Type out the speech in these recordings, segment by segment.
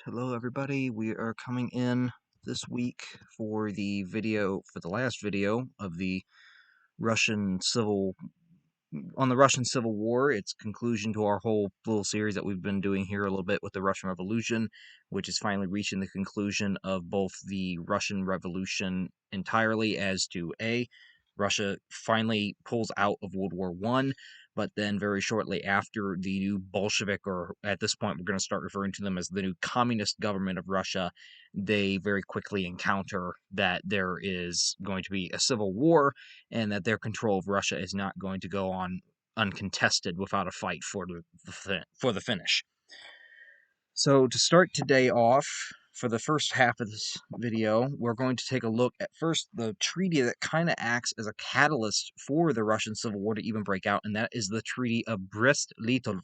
Hello everybody, we are coming in this week for the last video of the Russian Civil, on the Russian Civil War, its conclusion to our whole little series that we've been doing here a little bit with the Russian Revolution, which is finally reaching the conclusion of both the Russian Revolution entirely as to Russia finally pulls out of World War I, but then very shortly after, the new Bolshevik, or at this point we're going to start referring to them as the new communist government of Russia, they very quickly encounter that there is going to be a civil war and that their control of Russia is not going to go on uncontested without a fight for the finish. So to start today off, for the first half of this video, we're going to take a look at first the treaty that kind of acts as a catalyst for the Russian Civil War to even break out, and that is the Treaty of Brest-Litovsk,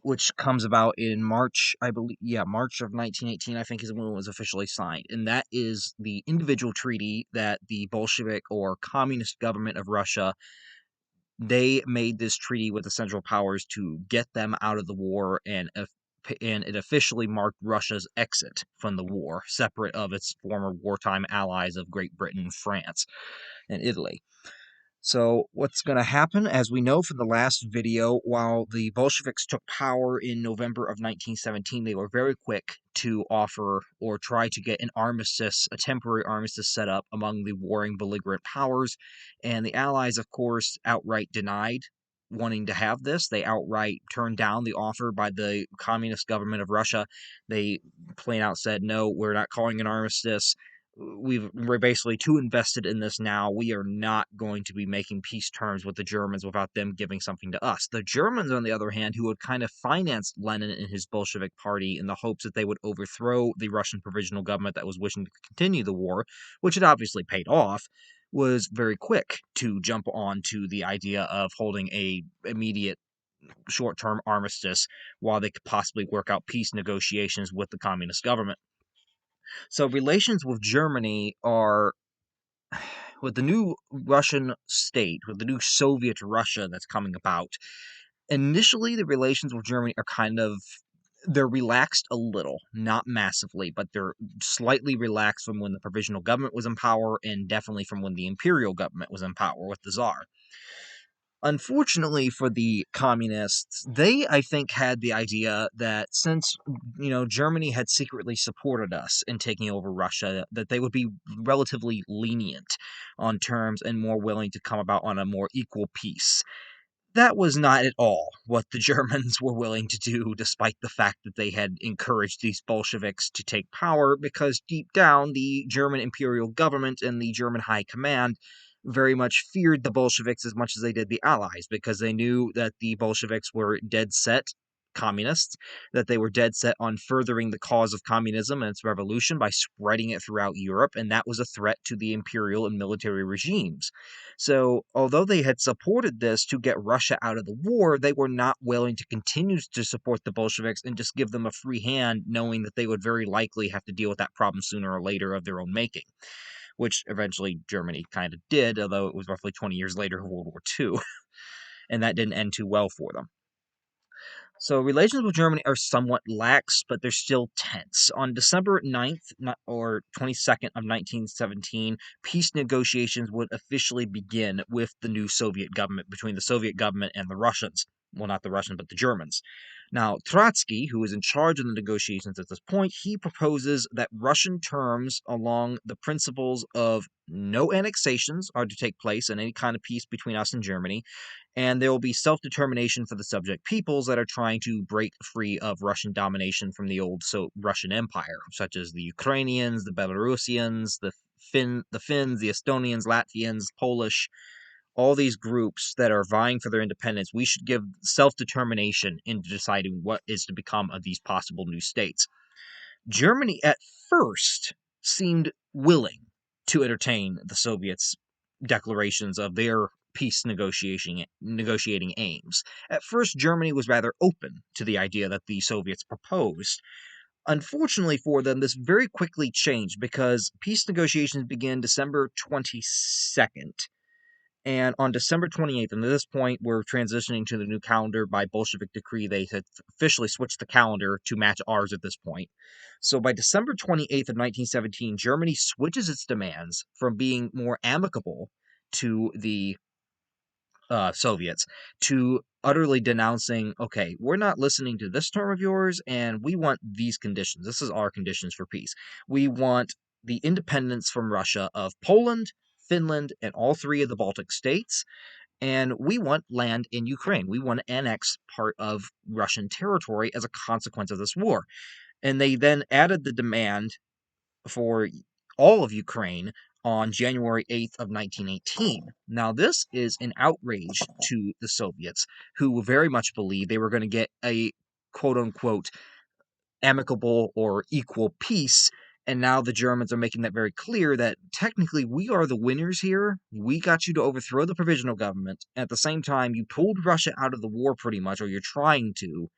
which comes about in March, I believe, March of 1918, I think, is when it was officially signed. And that is the individual treaty that the Bolshevik or communist government of Russia, they made this treaty with the Central Powers to get them out of the war, and it officially marked Russia's exit from the war, separate of its former wartime allies of Great Britain, France, and Italy. So what's going to happen, as we know from the last video, while the Bolsheviks took power in November of 1917, they were very quick to offer or try to get an armistice, a temporary armistice set up among the warring belligerent powers, and the Allies, of course, outright denied wanting to have this. They outright turned down the offer by the communist government of Russia. They plain out said, no, we're not calling an armistice. We're basically too invested in this now. We are not going to be making peace terms with the Germans without them giving something to us. The Germans, on the other hand, who had kind of financed Lenin and his Bolshevik party in the hopes that they would overthrow the Russian provisional government that was wishing to continue the war, which had obviously paid off, was very quick to jump on to the idea of holding a immediate short-term armistice while they could possibly work out peace negotiations with the communist government. So relations with Germany are, with the new Russian state, with the new Soviet Russia that's coming about, initially the relations with Germany are they're relaxed a little, not massively, but they're slightly relaxed from when the provisional government was in power, and definitely from when the imperial government was in power with the Tsar. Unfortunately for the communists, they, I think, had the idea that since, Germany had secretly supported us in taking over Russia, that they would be relatively lenient on terms and more willing to come about on a more equal peace. That was not at all what the Germans were willing to do, despite the fact that they had encouraged these Bolsheviks to take power, because deep down, the German imperial government and the German high command very much feared the Bolsheviks as much as they did the Allies, because they knew that the Bolsheviks were dead set communists, that they were dead set on furthering the cause of communism and its revolution by spreading it throughout Europe, and that was a threat to the imperial and military regimes. So, although they had supported this to get Russia out of the war, they were not willing to continue to support the Bolsheviks and just give them a free hand, knowing that they would very likely have to deal with that problem sooner or later of their own making, which eventually Germany kind of did, although it was roughly 20 years later of World War II, and that didn't end too well for them. So relations with Germany are somewhat lax, but they're still tense. On December 9th, or 22nd of 1917, peace negotiations would officially begin with the new Soviet government, between the Soviet government and the Russians. Well, not the Russians, but the Germans. Now, Trotsky, who is in charge of the negotiations at this point, he proposes that Russian terms along the principles of no annexations are to take place in any kind of peace between us and Germany, and there will be self-determination for the subject peoples that are trying to break free of Russian domination from the old Russian Empire, such as the Ukrainians, the Belarusians, the Finns, the Estonians, Latvians, Polish, all these groups that are vying for their independence. We should give self-determination in deciding what is to become of these possible new states. Germany at first seemed willing to entertain the Soviets' declarations of their peace negotiating aims. At first, Germany was rather open to the idea that the Soviets proposed. Unfortunately for them, this very quickly changed, because peace negotiations began December 22nd, And on December 28th, and at this point, we're transitioning to the new calendar by Bolshevik decree. They had officially switched the calendar to match ours at this point. So by December 28th of 1917, Germany switches its demands from being more amicable to the Soviets to utterly denouncing, okay, we're not listening to this term of yours, and we want these conditions. This is our conditions for peace. We want the independence from Russia of Poland, Finland, and all three of the Baltic states. And we want land in Ukraine. We want to annex part of Russian territory as a consequence of this war. And they then added the demand for all of Ukraine on January 8th of 1918. Now, this is an outrage to the Soviets, who very much believed they were going to get a quote-unquote amicable or equal peace, and now the Germans are making that very clear that technically we are the winners here. We got you to overthrow the provisional government. At the same time, you pulled Russia out of the war pretty much, or you're trying to.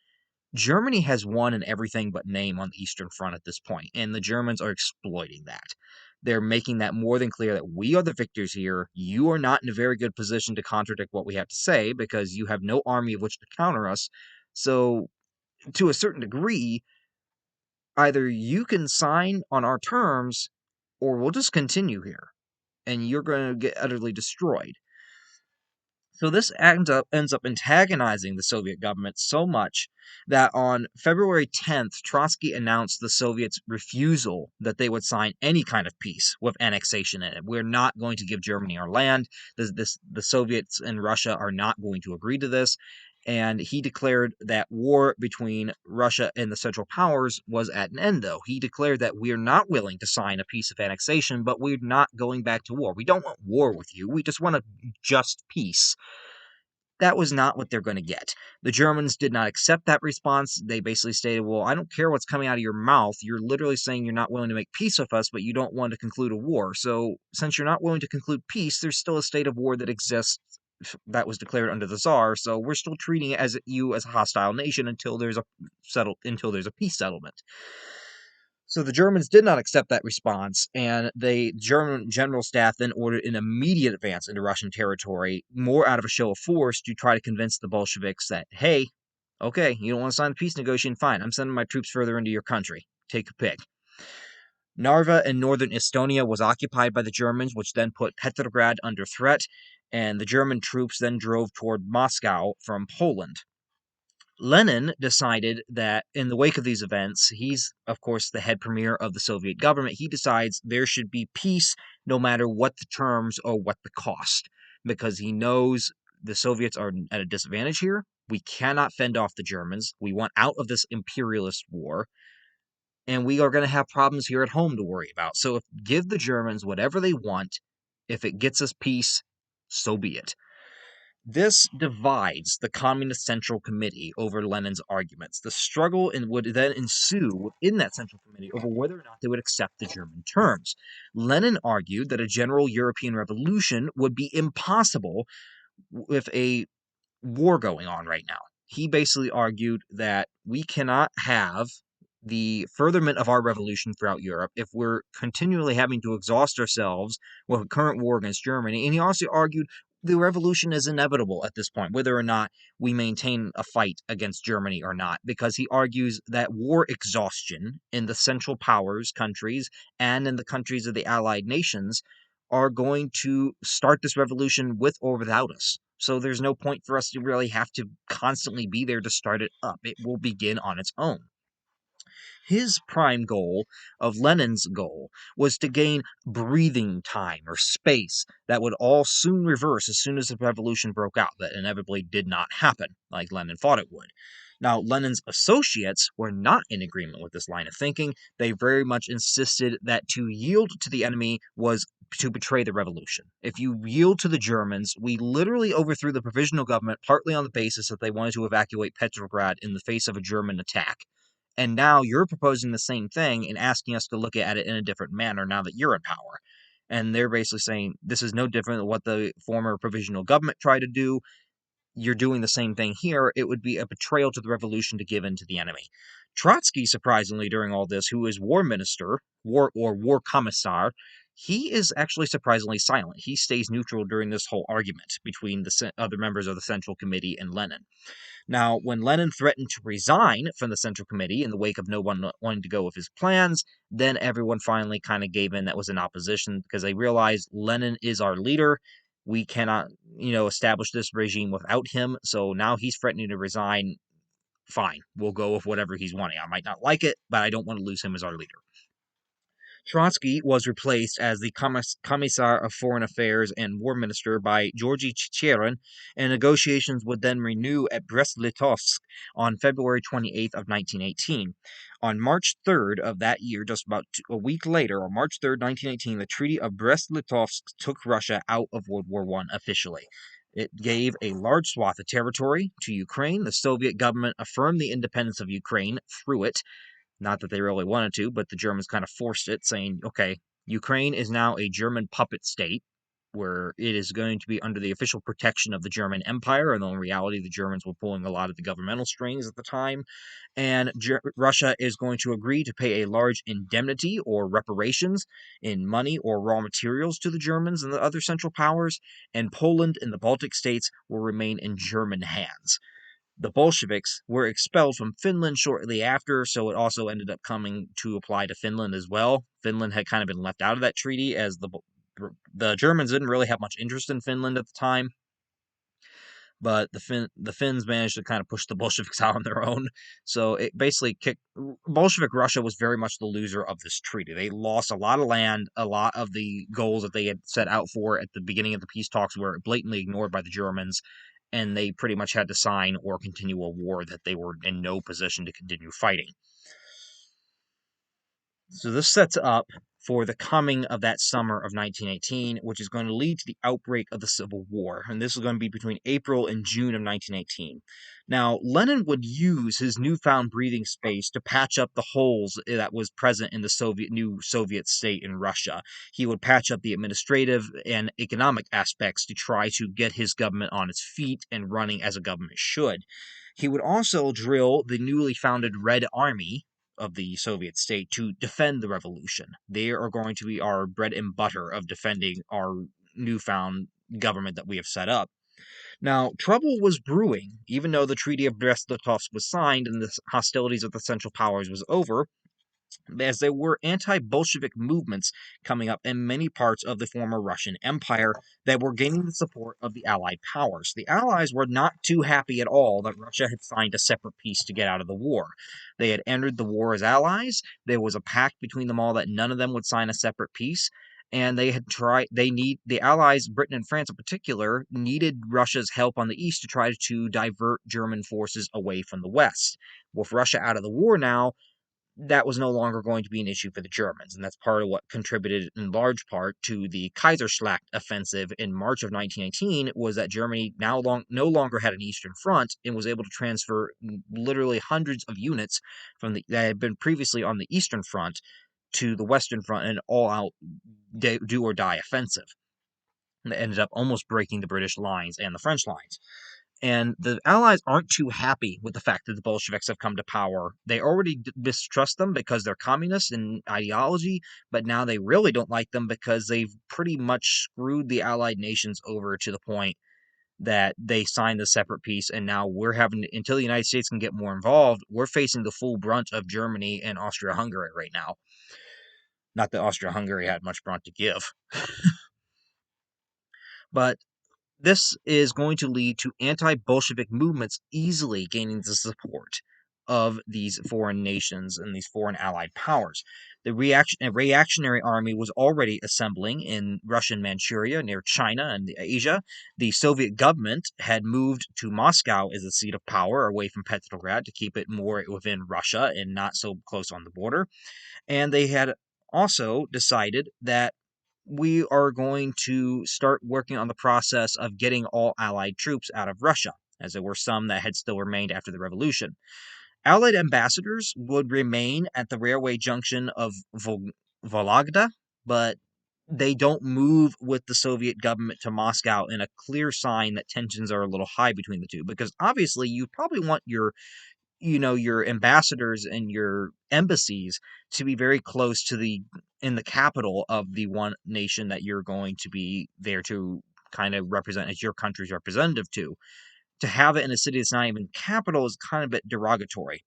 Germany has won in everything but name on the Eastern Front at this point, and the Germans are exploiting that. They're making that more than clear that we are the victors here. You are not in a very good position to contradict what we have to say because you have no army of which to counter us. So, to a certain degree, either you can sign on our terms or we'll just continue here and you're going to get utterly destroyed. So this ends up antagonizing the Soviet government so much that on February 10th, Trotsky announced the Soviets' refusal that they would sign any kind of peace with annexation in it. We're not going to give Germany our land. The Soviets and Russia are not going to agree to this. And he declared that war between Russia and the Central Powers was at an end, though. He declared that we are not willing to sign a peace of annexation, but we're not going back to war. We don't want war with you. We just want a just peace. That was not what they're going to get. The Germans did not accept that response. They basically stated, well, I don't care what's coming out of your mouth. You're literally saying you're not willing to make peace with us, but you don't want to conclude a war. So, since you're not willing to conclude peace, there's still a state of war that exists that was declared under the Tsar. So, we're still treating you as a hostile nation until there's a peace settlement. So the Germans did not accept that response, and the German general staff then ordered an immediate advance into Russian territory, more out of a show of force to try to convince the Bolsheviks that, hey, okay, you don't want to sign the peace negotiation, fine, I'm sending my troops further into your country. Take a pick. Narva in northern Estonia was occupied by the Germans, which then put Petrograd under threat, and the German troops then drove toward Moscow from Poland. Lenin decided that in the wake of these events, he's, of course, the head premier of the Soviet government. He decides there should be peace no matter what the terms or what the cost, because he knows the Soviets are at a disadvantage here. We cannot fend off the Germans. We want out of this imperialist war, and we are going to have problems here at home to worry about. So give the Germans whatever they want. If it gets us peace, so be it. This divides the Communist Central Committee over Lenin's arguments. The struggle would then ensue in that Central Committee over whether or not they would accept the German terms. Lenin argued that a general European revolution would be impossible with a war going on right now. He basically argued that we cannot have the furtherment of our revolution throughout Europe if we're continually having to exhaust ourselves with a current war against Germany. And he also argued the revolution is inevitable at this point, whether or not we maintain a fight against Germany or not, because he argues that war exhaustion in the Central Powers countries and in the countries of the Allied nations are going to start this revolution with or without us. So there's no point for us to really have to constantly be there to start it up. It will begin on its own. His prime goal of Lenin's goal was to gain breathing time or space that would all soon reverse as soon as the revolution broke out. That inevitably did not happen, like Lenin thought it would. Now, Lenin's associates were not in agreement with this line of thinking. They very much insisted that to yield to the enemy was to betray the revolution. If you yield to the Germans, we literally overthrew the provisional government partly on the basis that they wanted to evacuate Petrograd in the face of a German attack. And now you're proposing the same thing and asking us to look at it in a different manner now that you're in power. And they're basically saying this is no different than what the former provisional government tried to do. You're doing the same thing here. It would be a betrayal to the revolution to give in to the enemy. Trotsky, surprisingly, during all this, who is war minister, war commissar, he is actually surprisingly silent. He stays neutral during this whole argument between the other members of the Central Committee and Lenin. Now, when Lenin threatened to resign from the Central Committee in the wake of no one wanting to go with his plans, then everyone finally kind of gave in that was in opposition because they realized Lenin is our leader. We cannot, establish this regime without him. So now he's threatening to resign. Fine, we'll go with whatever he's wanting. I might not like it, but I don't want to lose him as our leader. Trotsky was replaced as the Commissar of Foreign Affairs and War Minister by Georgy Chicherin, and negotiations would then renew at Brest-Litovsk on February 28th of 1918. On March 3rd of that year, just about a week later, on March 3rd, 1918, the Treaty of Brest-Litovsk took Russia out of World War I officially. It gave a large swath of territory to Ukraine. The Soviet government affirmed the independence of Ukraine through it. Not that they really wanted to, but the Germans kind of forced it, saying, okay, Ukraine is now a German puppet state where it is going to be under the official protection of the German Empire, and in reality, the Germans were pulling a lot of the governmental strings at the time. And Russia is going to agree to pay a large indemnity or reparations in money or raw materials to the Germans and the other Central Powers, and Poland and the Baltic states will remain in German hands. The Bolsheviks were expelled from Finland shortly after, so it also ended up coming to apply to Finland as well. Finland had kind of been left out of that treaty as the Germans didn't really have much interest in Finland at the time, but the Finns managed to kind of push the Bolsheviks out on their own. So it basically kicked Bolshevik Russia was very much the loser of this treaty. They lost a lot of land, a lot of the goals that they had set out for at the beginning of the peace talks were blatantly ignored by the Germans, and they pretty much had to sign or continue a war that they were in no position to continue fighting. So this sets up for the coming of that summer of 1918, which is going to lead to the outbreak of the Civil War. And this is going to be between April and June of 1918. Now, Lenin would use his newfound breathing space to patch up the holes that was present in the new Soviet state in Russia. He would patch up the administrative and economic aspects to try to get his government on its feet and running as a government should. He would also drill the newly founded Red Army of the Soviet state to defend the revolution. They are going to be our bread and butter of defending our newfound government that we have set up. Now, trouble was brewing, even though the Treaty of Brest-Litovsk was signed and the hostilities of the Central Powers was over, as there were anti-Bolshevik movements coming up in many parts of the former Russian Empire that were gaining the support of the Allied powers. The Allies were not too happy at all that Russia had signed a separate peace to get out of the war. They had entered the war as allies. There was a pact between them all that none of them would sign a separate peace. And the Allies, Britain and France in particular, needed Russia's help on the east to try to divert German forces away from the west. With Russia out of the war now, that was no longer going to be an issue for the Germans, and that's part of what contributed in large part to the Kaiserschlacht offensive in March of 1918 was that Germany no longer had an eastern front and was able to transfer literally hundreds of units that had been previously on the eastern front to the western front and all-out do or die offensive. And that ended up almost breaking the British lines and the French lines. And the Allies aren't too happy with the fact that the Bolsheviks have come to power. They already distrust them because they're communists in ideology, but now they really don't like them because they've pretty much screwed the Allied nations over to the point that they signed the separate peace, and now we're having, until the United States can get more involved, we're facing the full brunt of Germany and Austria-Hungary right now. Not that Austria-Hungary had much brunt to give. But this is going to lead to anti-Bolshevik movements easily gaining the support of these foreign nations and these foreign allied powers. The reactionary army was already assembling in Russian Manchuria near China and Asia. The Soviet government had moved to Moscow as the seat of power away from Petrograd to keep it more within Russia and not so close on the border. And they had also decided that we are going to start working on the process of getting all Allied troops out of Russia, as there were some that had still remained after the revolution. Allied ambassadors would remain at the railway junction of Vologda, but they don't move with the Soviet government to Moscow in a clear sign that tensions are a little high between the two, because obviously you probably want your your ambassadors and your embassies to be very close to in the capital of the one nation that you're going to be there to kind of represent as your country's representative to. To have it in a city that's not even capital is kind of a bit derogatory.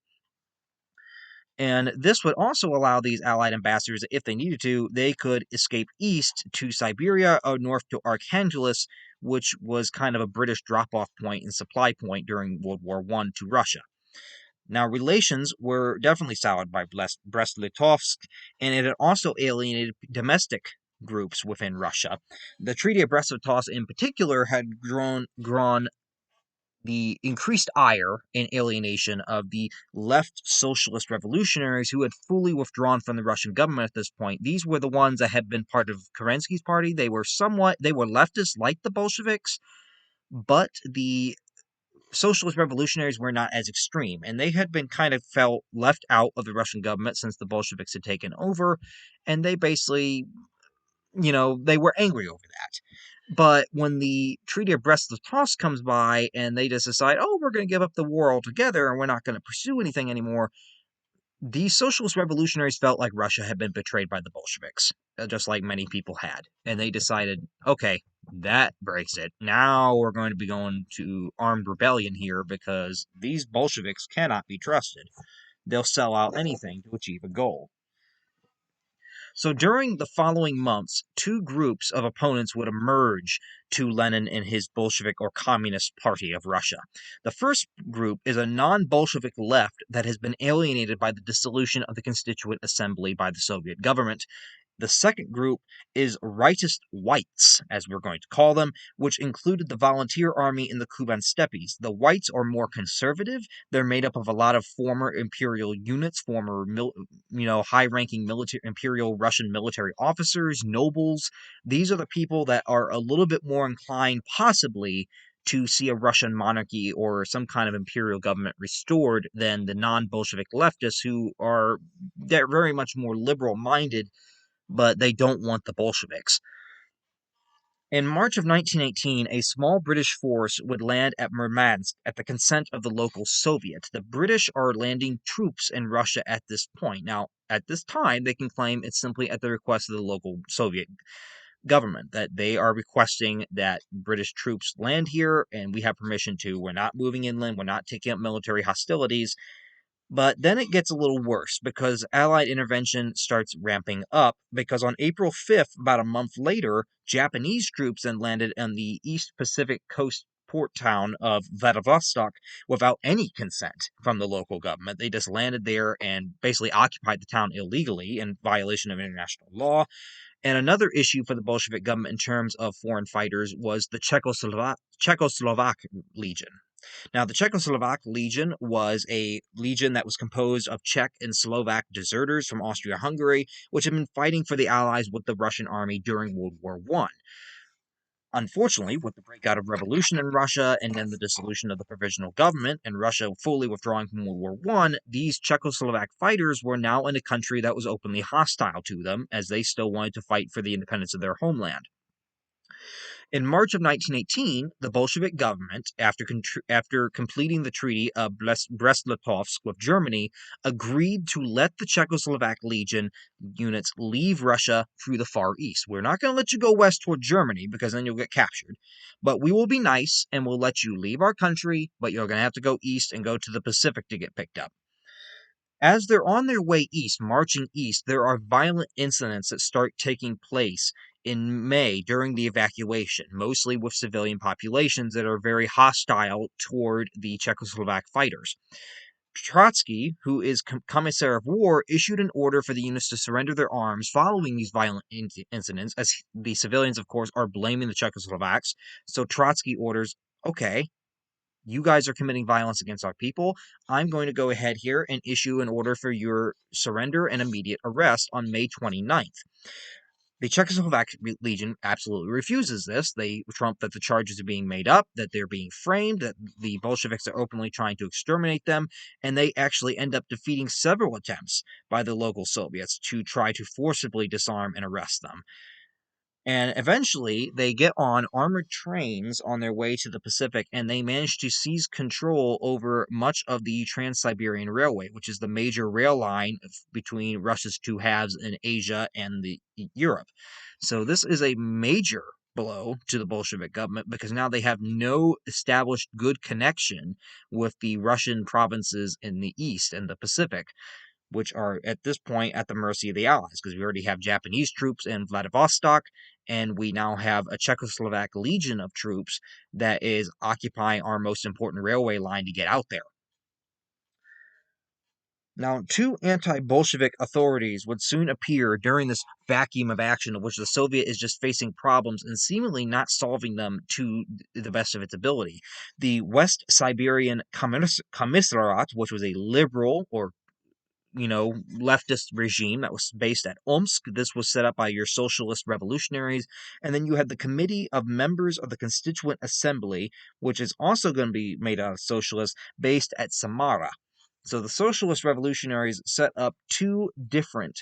And this would also allow these allied ambassadors, if they needed to, they could escape east to Siberia or north to Archangels, which was kind of a British drop-off point and supply point during World War I to Russia. Now, relations were definitely soured by Brest-Litovsk, and it had also alienated domestic groups within Russia. The Treaty of Brest-Litovsk, in particular, had drawn the increased ire and alienation of the left socialist revolutionaries who had fully withdrawn from the Russian government at this point. These were the ones that had been part of Kerensky's party. They were leftists like the Bolsheviks, but the socialist revolutionaries were not as extreme, and they had been kind of felt left out of the Russian government since the Bolsheviks had taken over, and they basically, they were angry over that. But when the Treaty of Brest-Litovsk comes by and they just decide, oh, we're going to give up the war altogether and we're not going to pursue anything anymore, these socialist revolutionaries felt like Russia had been betrayed by the Bolsheviks, just like many people had. And they decided, okay, that breaks it. Now we're going to be going to armed rebellion here because these Bolsheviks cannot be trusted. They'll sell out anything to achieve a goal. So during the following months, two groups of opponents would emerge to Lenin and his Bolshevik or Communist Party of Russia. The first group is a non-Bolshevik left that has been alienated by the dissolution of the Constituent Assembly by the Soviet government. The second group is rightist whites, as we're going to call them, which included the volunteer army in the Kuban steppes. The whites are more conservative. They're made up of a lot of former imperial units, former high-ranking military imperial Russian military officers, nobles. These are the people that are a little bit more inclined, possibly, to see a Russian monarchy or some kind of imperial government restored than the non-Bolshevik leftists, who they're very much more liberal-minded, but they don't want the Bolsheviks. In March of 1918, a small British force would land at Murmansk at the consent of the local Soviet. The British are landing troops in Russia at this point. Now, at this time, they can claim it's simply at the request of the local Soviet government that they are requesting that British troops land here and we have permission to. We're not moving inland, we're not taking up military hostilities. But then it gets a little worse because Allied intervention starts ramping up because on April 5th, about a month later, Japanese troops then landed on the East Pacific coast port town of Vladivostok without any consent from the local government. They just landed there and basically occupied the town illegally in violation of international law. And another issue for the Bolshevik government in terms of foreign fighters was the Czechoslovak Legion. Now, the Czechoslovak Legion was a legion that was composed of Czech and Slovak deserters from Austria-Hungary, which had been fighting for the Allies with the Russian army during World War I. Unfortunately, with the breakout of revolution in Russia and then the dissolution of the provisional government and Russia fully withdrawing from World War I, these Czechoslovak fighters were now in a country that was openly hostile to them, as they still wanted to fight for the independence of their homeland. In March of 1918, the Bolshevik government, after completing the Treaty of Brest-Litovsk with Germany, agreed to let the Czechoslovak Legion units leave Russia through the Far East. We're not going to let you go west toward Germany because then you'll get captured, but we will be nice and we'll let you leave our country, but you're going to have to go east and go to the Pacific to get picked up. As they're on their way east, marching east, there are violent incidents that start taking place in May during the evacuation, mostly with civilian populations that are very hostile toward the Czechoslovak fighters. Trotsky, who is Commissar of War, issued an order for the units to surrender their arms following these violent incidents, as the civilians, of course, are blaming the Czechoslovaks. So Trotsky orders, okay, you guys are committing violence against our people. I'm going to go ahead here and issue an order for your surrender and immediate arrest on May 29th. The Czechoslovak Legion absolutely refuses this. They trump that the charges are being made up, that they're being framed, that the Bolsheviks are openly trying to exterminate them, and they actually end up defeating several attempts by the local Soviets to try to forcibly disarm and arrest them. And eventually, they get on armored trains on their way to the Pacific, and they manage to seize control over much of the Trans-Siberian Railway, which is the major rail line between Russia's two halves in Asia and Europe. So this is a major blow to the Bolshevik government because now they have no established good connection with the Russian provinces in the East and the Pacific, which are at this point at the mercy of the Allies, because we already have Japanese troops in Vladivostok, and we now have a Czechoslovak legion of troops that is occupying our most important railway line to get out there. Now, two anti-Bolshevik authorities would soon appear during this vacuum of action, of which the Soviet is just facing problems and seemingly not solving them to the best of its ability. The West Siberian Commissariat, which was a liberal or leftist regime that was based at Omsk. This was set up by your socialist revolutionaries. And then you had the Committee of Members of the Constituent Assembly, which is also going to be made out of socialists, based at Samara. So the socialist revolutionaries set up two different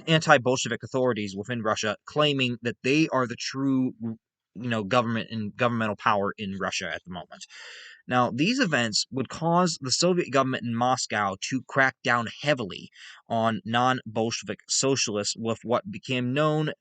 anti-Bolshevik authorities within Russia, claiming that they are the true, government and governmental power in Russia at the moment. Now, these events would cause the Soviet government in Moscow to crack down heavily on non Bolshevik socialists with what became known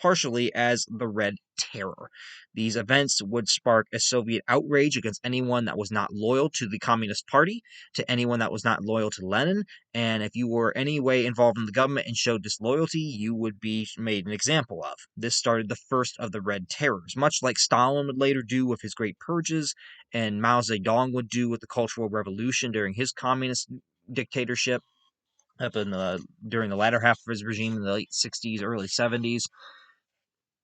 partially as the Red Terror. These events would spark a Soviet outrage against anyone that was not loyal to the Communist Party, to anyone that was not loyal to Lenin, and if you were any way involved in the government and showed disloyalty, you would be made an example of. This started the first of the Red Terrors, much like Stalin would later do with his Great Purges, and Mao Zedong would do with the Cultural Revolution during his communist dictatorship during the latter half of his regime in the late 60s, early 70s.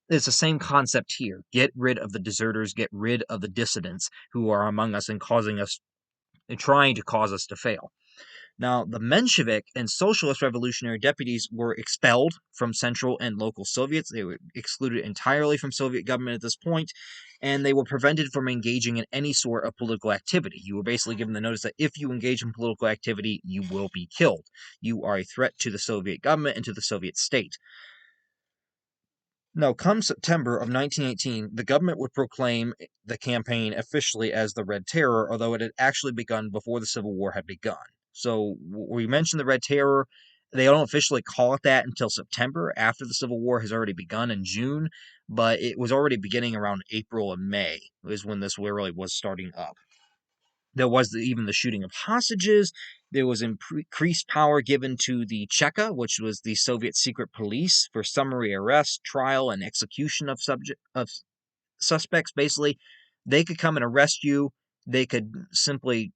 It's the same concept here. Get rid of the deserters, get rid of the dissidents who are among us and trying to cause us to fail. Now, the Menshevik and Socialist Revolutionary deputies were expelled from central and local Soviets. They were excluded entirely from Soviet government at this point, and they were prevented from engaging in any sort of political activity. You were basically given the notice that if you engage in political activity, you will be killed. You are a threat to the Soviet government and to the Soviet state. Now, come September of 1918, the government would proclaim the campaign officially as the Red Terror, although it had actually begun before the Civil War had begun. So, we mentioned the Red Terror. They don't officially call it that until September, after the Civil War has already begun in June, but it was already beginning around April and May, is when this really was starting up. There was even the shooting of hostages. There was increased power given to the Cheka, which was the Soviet secret police, for summary arrest, trial, and execution of suspects. Basically, they could come and arrest you. They could they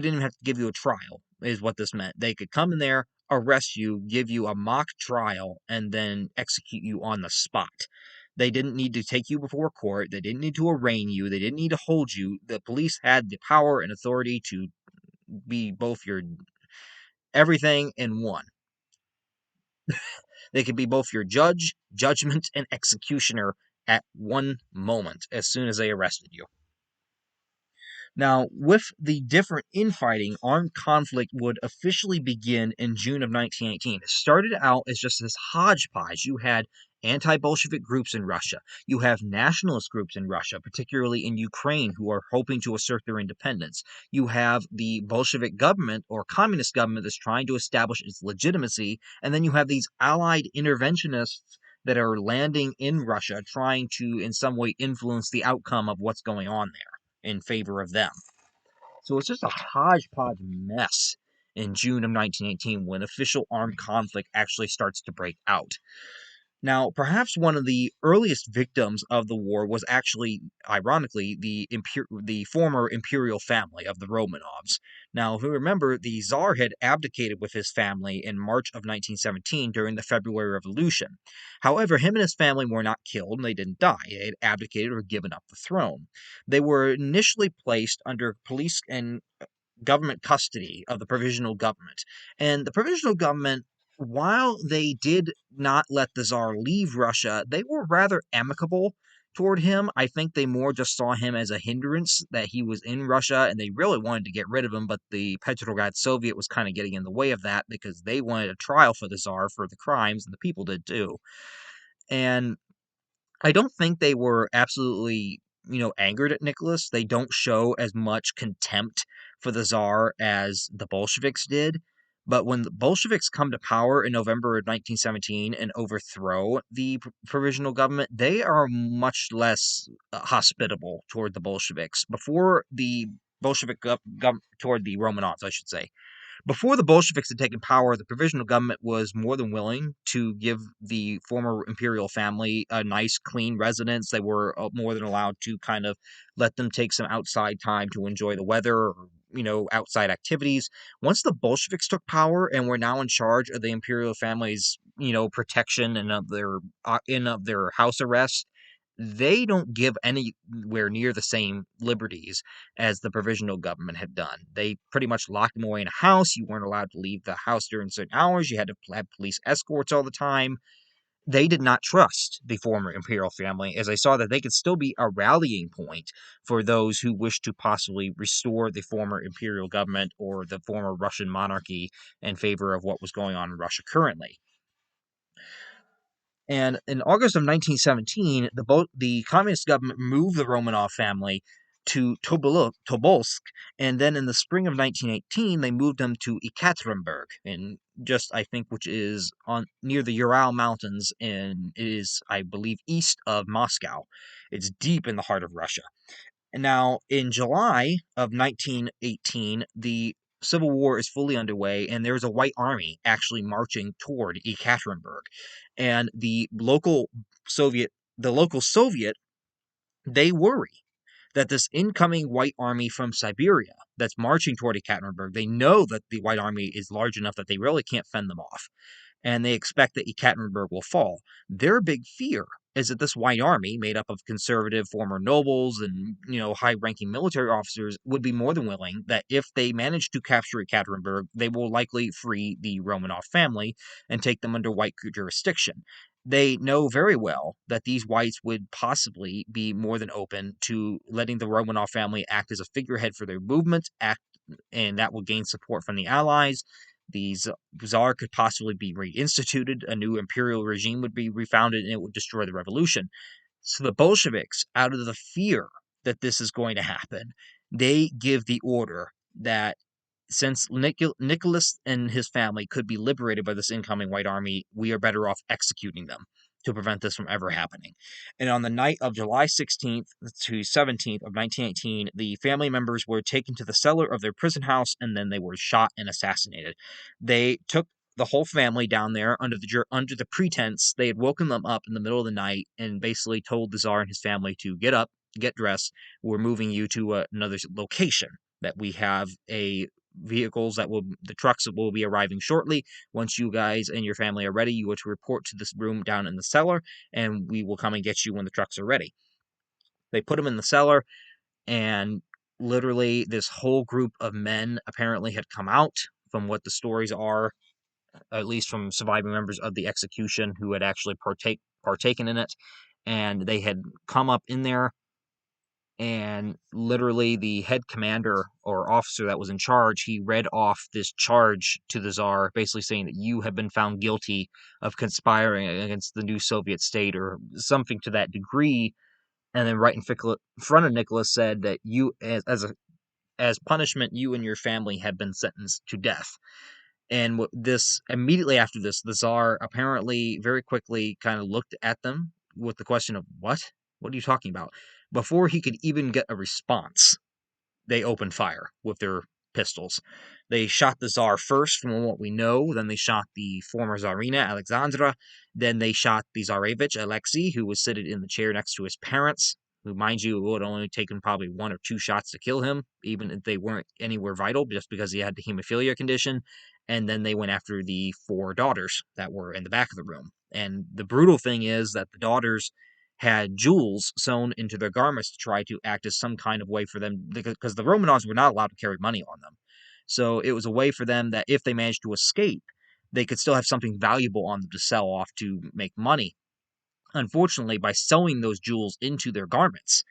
didn't even have to give you a trial, is what this meant. They could come in there, arrest you, give you a mock trial, and then execute you on the spot. They didn't need to take you before court. They didn't need to arraign you. They didn't need to hold you. The police had the power and authority to be both your everything in one. They could be both your judgment, and executioner at one moment as soon as they arrested you. Now, with the different infighting, armed conflict would officially begin in June of 1918. It started out as just this hodgepodge. You had anti-Bolshevik groups in Russia. You have nationalist groups in Russia, particularly in Ukraine, who are hoping to assert their independence. You have the Bolshevik government or communist government that's trying to establish its legitimacy. And then you have these allied interventionists that are landing in Russia, trying to, in some way, influence the outcome of what's going on there in favor of them. So it's just a hodgepodge mess in June of 1918 when official armed conflict actually starts to break out. Now, perhaps one of the earliest victims of the war was actually, ironically, the former imperial family of the Romanovs. Now, if you remember, the Tsar had abdicated with his family in March of 1917 during the February Revolution. However, him and his family were not killed and they didn't die. They had abdicated or given up the throne. They were initially placed under police and government custody of the provisional government. And the provisional government, while they did not let the Tsar leave Russia, they were rather amicable toward him. I think they more just saw him as a hindrance that he was in Russia, and they really wanted to get rid of him, but the Petrograd Soviet was kind of getting in the way of that because they wanted a trial for the Tsar for the crimes, and the people did too. And I don't think they were absolutely, angered at Nicholas. They don't show as much contempt for the Tsar as the Bolsheviks did. But when the Bolsheviks come to power in November of 1917 and overthrow the provisional government, they are much less hospitable toward the Bolsheviks. Before the toward the Romanovs, I should say. Before the Bolsheviks had taken power, the provisional government was more than willing to give the former imperial family a nice, clean residence. They were more than allowed to kind of let them take some outside time to enjoy the weather or, outside activities. Once the Bolsheviks took power and were now in charge of the imperial family's, protection and of their house arrest, they don't give anywhere near the same liberties as the provisional government had done. They pretty much locked them away in a house. You weren't allowed to leave the house during certain hours. You had to have police escorts all the time. They did not trust the former imperial family, as they saw that they could still be a rallying point for those who wished to possibly restore the former imperial government or the former Russian monarchy in favor of what was going on in Russia currently. And in August of 1917, the communist government moved the Romanov family to Tobolsk, and then in the spring of 1918, they moved them to Ekaterinburg, in just I think which is on near the Ural Mountains, and it is I believe east of Moscow. It's deep in the heart of Russia. And now, in July of 1918, the Civil War is fully underway, and there's a White Army actually marching toward Ekaterinburg. And the local Soviet, they worry that this incoming White Army from Siberia that's marching toward Ekaterinburg, they know that the White Army is large enough that they really can't fend them off, and they expect that Ekaterinburg will fall. Their big fear is that this white army, made up of conservative former nobles and high-ranking military officers, would be more than willing that if they manage to capture Ekaterinburg, they will likely free the Romanov family and take them under white jurisdiction. They know very well that these whites would possibly be more than open to letting the Romanov family act as a figurehead for their movement, and that will gain support from the Allies. The Czar could possibly be reinstituted, a new imperial regime would be refounded, and it would destroy the revolution. So the Bolsheviks, out of the fear that this is going to happen, they give the order that since Nicholas and his family could be liberated by this incoming White Army, we are better off executing them to prevent this from ever happening. And on the night of July 16th to 17th of 1918, the family members were taken to the cellar of their prison house, and then they were shot and assassinated. They took the whole family down there under the pretense they had woken them up in the middle of the night and basically told the Tsar and his family to get up, get dressed. We're moving you to another location. That we have the trucks will be arriving shortly. Once you guys and your family are ready, you are to report to this room down in the cellar, and we will come and get you when the trucks are ready. They put them in the cellar, and literally this whole group of men apparently had come out, from what the stories are, at least from surviving members of the execution who had actually partaken in it, and they had come up in there, and literally the head commander or officer that was in charge, he read off this charge to the Tsar, basically saying that you have been found guilty of conspiring against the new Soviet state or something to that degree. And then right in front of Nicholas said that you, as punishment, you and your family have been sentenced to death. And this immediately after this, the Tsar apparently very quickly kind of looked at them with the question of, what? What are you talking about? Before he could even get a response, they opened fire with their pistols. They shot the Tsar first, from what we know. Then they shot the former Tsarina, Alexandra. Then they shot the Tsarevich, Alexei, who was seated in the chair next to his parents, who, mind you, it would only taken probably one or two shots to kill him, even if they weren't anywhere vital, just because he had the hemophilia condition. And then they went after the four daughters that were in the back of the room. And the brutal thing is that the daughters had jewels sewn into their garments to try to act as some kind of way for them, because the Romanovs were not allowed to carry money on them. So it was a way for them that if they managed to escape, they could still have something valuable on them to sell off to make money. Unfortunately, by sewing those jewels into their garments,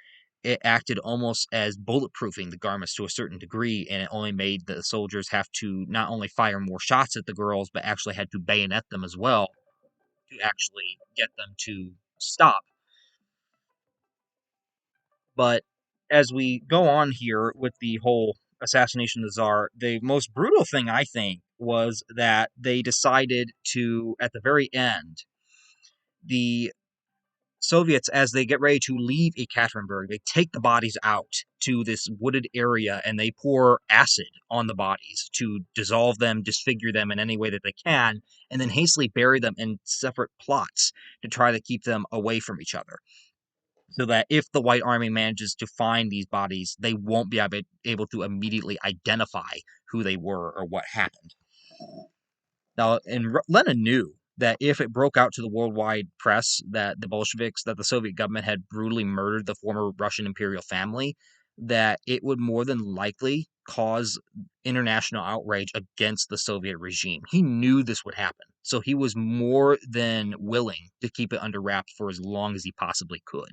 it acted almost as bulletproofing the garments to a certain degree, and it only made the soldiers have to not only fire more shots at the girls, but actually had to bayonet them as well to actually get them to stop. But as we go on here with the whole assassination of the Tsar, the most brutal thing, I think, was that they decided to, at the very end, the Soviets, as they get ready to leave Ekaterinburg, they take the bodies out to this wooded area and they pour acid on the bodies to dissolve them, disfigure them in any way that they can, and then hastily bury them in separate plots to try to keep them away from each other. So that if the White Army manages to find these bodies, they won't be able to immediately identify who they were or what happened. Now, and Lenin knew that if it broke out to the worldwide press that the Bolsheviks, that the Soviet government had brutally murdered the former Russian imperial family, that it would more than likely cause international outrage against the Soviet regime. He knew this would happen, so he was more than willing to keep it under wraps for as long as he possibly could.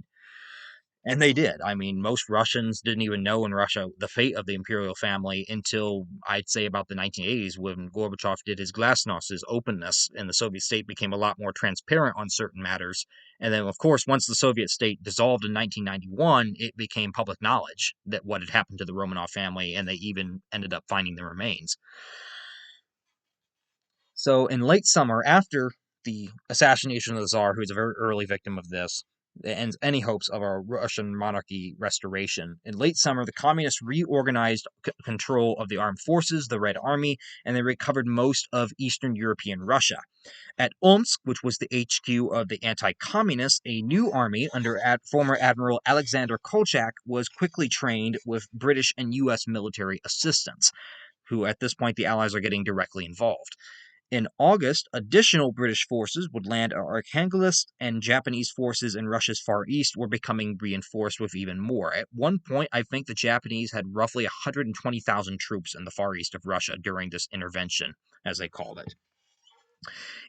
And they did. I mean, most Russians didn't even know in Russia the fate of the imperial family until I'd say about the 1980s when Gorbachev did his glasnost, his openness, and the Soviet state became a lot more transparent on certain matters. And then, of course, once the Soviet state dissolved in 1991, it became public knowledge that what had happened to the Romanov family, and they even ended up finding the remains. So, in late summer, after the assassination of the Tsar, who was a very early victim of this, ends any hopes of a Russian monarchy restoration. In late summer, the communists reorganized control of the armed forces, the Red Army, and they recovered most of Eastern European Russia. At Omsk, which was the HQ of the anti-communists, a new army under former Admiral Alexander Kolchak was quickly trained with British and U.S. military assistance, who at this point the Allies are getting directly involved. In August, additional British forces would land at Arkhangelsk, and Japanese forces in Russia's Far East were becoming reinforced with even more. At one point, I think the Japanese had roughly 120,000 troops in the Far East of Russia during this intervention, as they called it.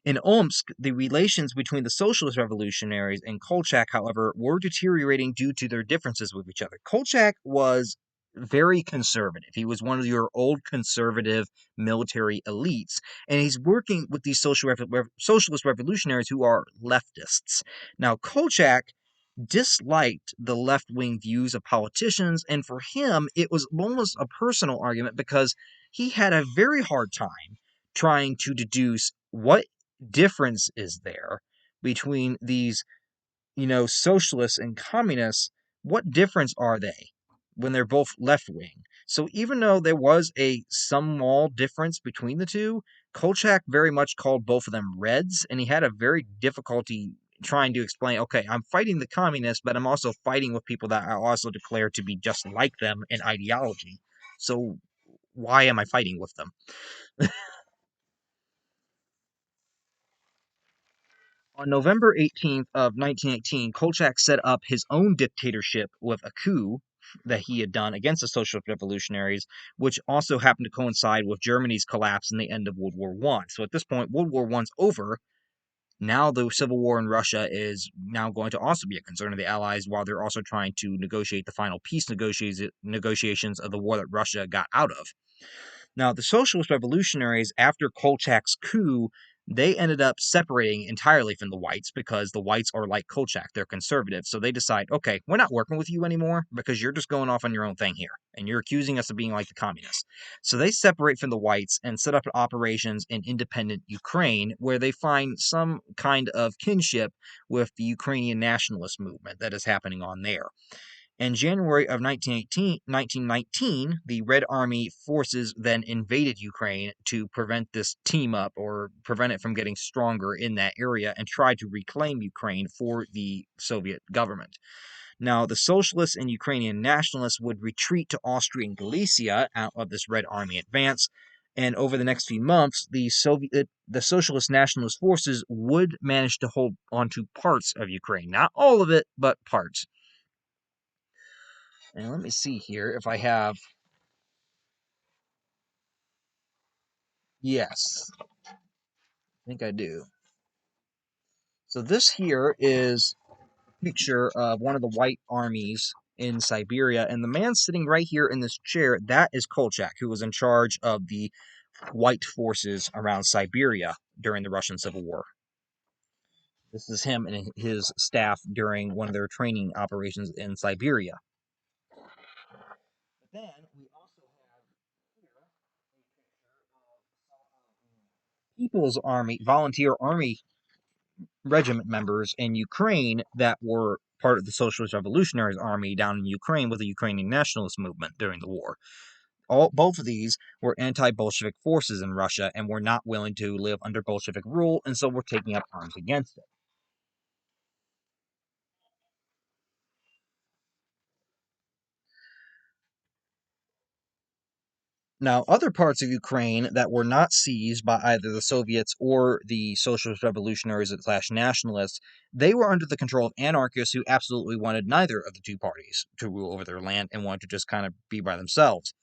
In Omsk, the relations between the socialist revolutionaries and Kolchak, however, were deteriorating due to their differences with each other. Kolchak was very conservative. He was one of your old conservative military elites, and he's working with these socialist revolutionaries who are leftists. Now, Kolchak disliked the left wing views of politicians, and for him, it was almost a personal argument because he had a very hard time trying to deduce what difference is there between these, socialists and communists. What difference are they when they're both left wing? So even though there was a small difference between the two, Kolchak very much called both of them Reds, and he had a very difficulty trying to explain, okay, I'm fighting the communists, but I'm also fighting with people that I also declare to be just like them in ideology. So why am I fighting with them? On November 18th of 1918, Kolchak set up his own dictatorship with a coup that he had done against the Socialist revolutionaries, which also happened to coincide with Germany's collapse and the end of World War One. So at this point, World War One's over. Now the civil war in Russia is now going to also be a concern of the Allies, while they're also trying to negotiate the final peace negotiations of the war that Russia got out of. Now, the socialist revolutionaries, after Kolchak's coup, they ended up separating entirely from the whites because the whites are like Kolchak, they're conservative. So they decide, okay, we're not working with you anymore because you're just going off on your own thing here and you're accusing us of being like the communists. So they separate from the whites and set up operations in independent Ukraine where they find some kind of kinship with the Ukrainian nationalist movement that is happening on there. In January of 1919, the Red Army forces then invaded Ukraine to prevent this team up or prevent it from getting stronger in that area and tried to reclaim Ukraine for the Soviet government. Now, the socialists and Ukrainian nationalists would retreat to Austrian Galicia out of this Red Army advance. And over the next few months, the socialist nationalist forces would manage to hold onto parts of Ukraine. Not all of it, but parts. And let me see here if I have. Yes, I think I do. So this here is a picture of one of the white armies in Siberia, and the man sitting right here in this chair, that is Kolchak, who was in charge of the white forces around Siberia during the Russian Civil War. This is him and his staff during one of their training operations in Siberia. People's Army, volunteer army regiment members in Ukraine that were part of the Socialist Revolutionary Army down in Ukraine with the Ukrainian nationalist movement during the war. Both of these were anti-Bolshevik forces in Russia and were not willing to live under Bolshevik rule, and so were taking up arms against it. Now, other parts of Ukraine that were not seized by either the Soviets or the Socialist Revolutionaries slash nationalists, they were under the control of anarchists who absolutely wanted neither of the two parties to rule over their land and wanted to just kind of be by themselves.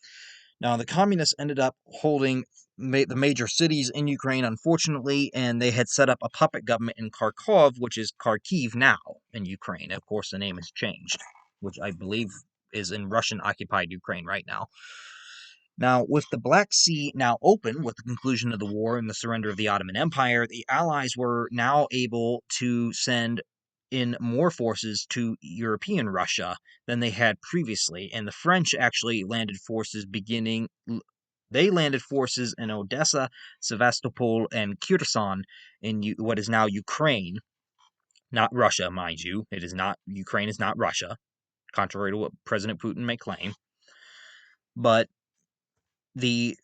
Now, the communists ended up holding the major cities in Ukraine, unfortunately, and they had set up a puppet government in Kharkov, which is Kharkiv now in Ukraine. Of course, the name has changed, which I believe is in Russian occupied Ukraine right now. Now, with the Black Sea now open with the conclusion of the war and the surrender of the Ottoman Empire, the Allies were now able to send in more forces to European Russia than they had previously. And the French actually landed forces they landed forces in Odessa, Sevastopol, and Kherson in what is now Ukraine, not Russia, mind you. It is not, Ukraine is not Russia, contrary to what President Putin may claim. But the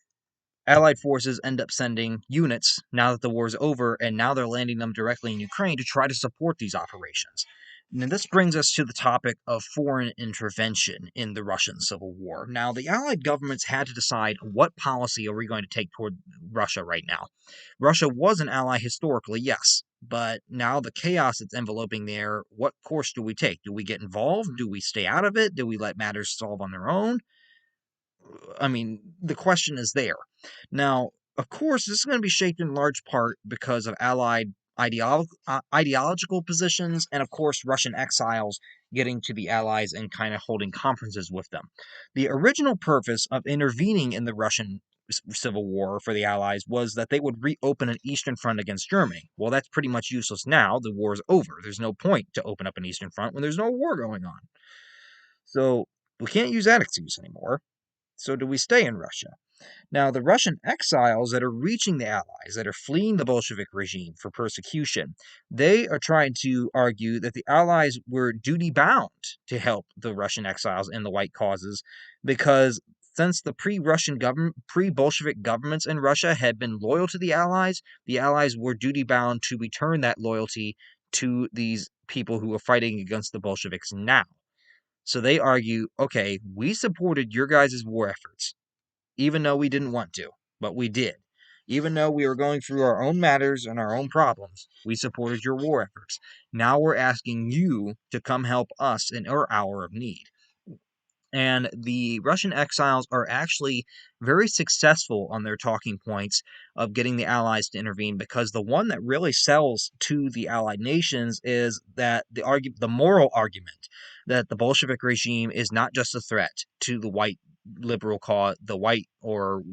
Allied forces end up sending units now that the war is over, and now they're landing them directly in Ukraine to try to support these operations. Now, this brings us to the topic of foreign intervention in the Russian Civil War. Now, the Allied governments had to decide what policy are we going to take toward Russia right now. Russia was an ally historically, yes, but now the chaos that's enveloping there, what course do we take? Do we get involved? Do we stay out of it? Do we let matters solve on their own? I mean, the question is there. Now, of course, this is going to be shaped in large part because of Allied ideological positions and, of course, Russian exiles getting to the Allies and kind of holding conferences with them. The original purpose of intervening in the Russian Civil War for the Allies was that they would reopen an Eastern Front against Germany. Well, that's pretty much useless now. The war is over. There's no point to open up an Eastern Front when there's no war going on. So we can't use that excuse anymore. So do we stay in Russia? Now, the Russian exiles that are reaching the Allies, that are fleeing the Bolshevik regime for persecution, they are trying to argue that the Allies were duty bound to help the Russian exiles and the white causes because since the pre-Russian government, pre-Bolshevik governments in Russia had been loyal to the Allies were duty bound to return that loyalty to these people who were fighting against the Bolsheviks now. So they argue, okay, we supported your guys' war efforts, even though we didn't want to, but we did. Even though we were going through our own matters and our own problems, we supported your war efforts. Now we're asking you to come help us in our hour of need. And the Russian exiles are actually very successful on their talking points of getting the Allies to intervene because the one that really sells to the Allied nations is that the moral argument that the Bolshevik regime is not just a threat to the white liberal cause, the white or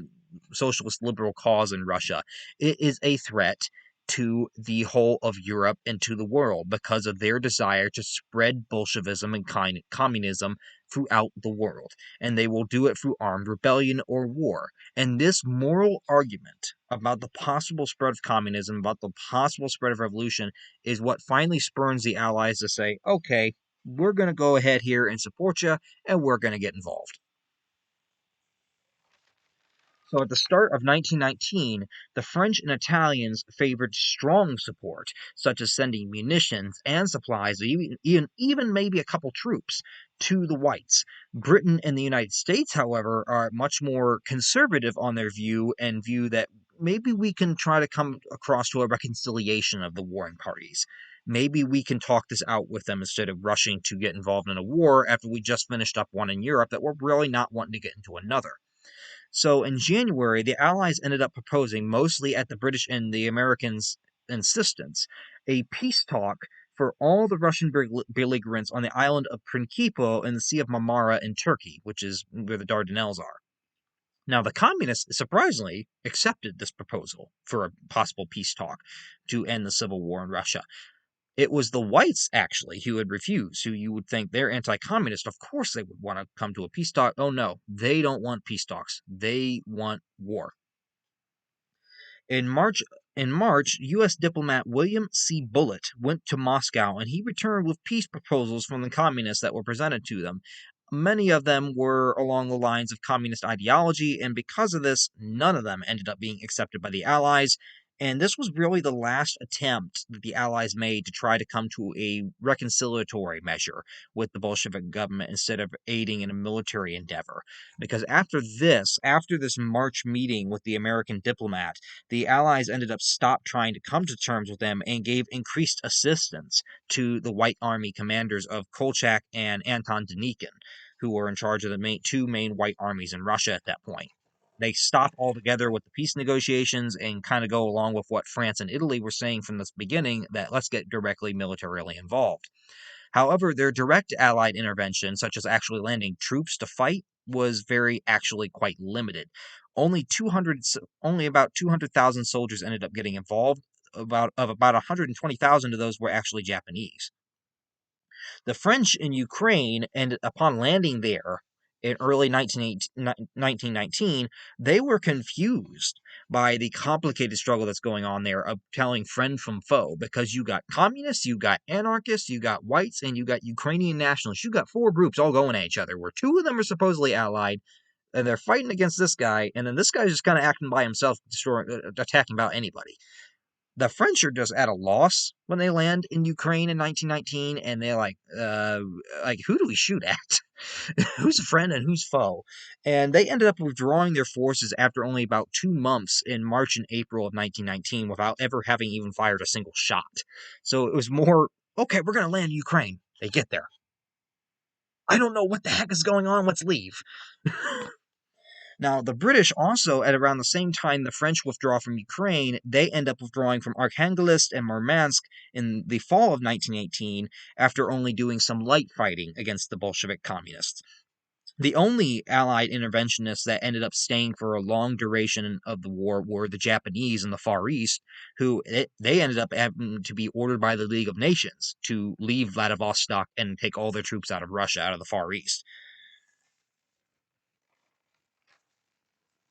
socialist liberal cause in Russia. It is a threat to the whole of Europe and to the world because of their desire to spread Bolshevism and communism throughout the world. And they will do it through armed rebellion or war. And this moral argument about the possible spread of communism, about the possible spread of revolution, is what finally spurns the Allies to say, okay, we're going to go ahead here and support you, and we're going to get involved. So at the start of 1919, the French and Italians favored strong support, such as sending munitions and supplies, even maybe a couple troops, to the whites. Britain and the United States, however, are much more conservative on their view and view that maybe we can try to come across to a reconciliation of the warring parties. Maybe we can talk this out with them instead of rushing to get involved in a war after we just finished up one in Europe that we're really not wanting to get into another. So in January, the Allies ended up proposing, mostly at the British and the Americans' insistence, a peace talk for all the Russian belligerents on the island of Principe in the Sea of Marmara in Turkey, which is where the Dardanelles are. Now, the communists surprisingly accepted this proposal for a possible peace talk to end the civil war in Russia. It was the whites, actually, who had refused, who you would think they're anti-communist. Of course they would want to come to a peace talk. Oh no, they don't want peace talks. They want war. In March In March, U.S. diplomat William C. Bullitt went to Moscow and he returned with peace proposals from the communists that were presented to them. Many of them were along the lines of communist ideology, and because of this, none of them ended up being accepted by the Allies. And this was really the last attempt that the Allies made to try to come to a reconciliatory measure with the Bolshevik government instead of aiding in a military endeavor. Because after this March meeting with the American diplomat, the Allies ended up stopped trying to come to terms with them and gave increased assistance to the White Army commanders of Kolchak and Anton Denikin, who were in charge of the two main White armies in Russia at that point. They stop altogether with the peace negotiations and kind of go along with what France and Italy were saying from the beginning, that let's get directly militarily involved. However, their direct Allied intervention, such as actually landing troops to fight, was actually quite limited. Only about 200,000 soldiers ended up getting involved. About 120,000 of those were actually Japanese. The French in Ukraine, and upon landing there in early 1919, they were confused by the complicated struggle that's going on there of telling friend from foe, because you got communists, you got anarchists, you got whites, and you got Ukrainian nationalists. You got four groups all going at each other, where two of them are supposedly allied, and they're fighting against this guy, and then this guy's just kind of acting by himself, attacking about anybody. The French are just at a loss when they land in Ukraine in 1919, and they're like, who do we shoot at? Who's a friend and who's foe? And they ended up withdrawing their forces after only about 2 months in March and April of 1919 without ever having even fired a single shot. So it was more, okay, we're going to land in Ukraine. They get there. I don't know what the heck is going on. Let's leave. Now, the British also, at around the same time the French withdraw from Ukraine, they end up withdrawing from Arkhangelsk and Murmansk in the fall of 1918 after only doing some light fighting against the Bolshevik communists. The only Allied interventionists that ended up staying for a long duration of the war were the Japanese in the Far East, they ended up having to be ordered by the League of Nations to leave Vladivostok and take all their troops out of Russia, out of the Far East.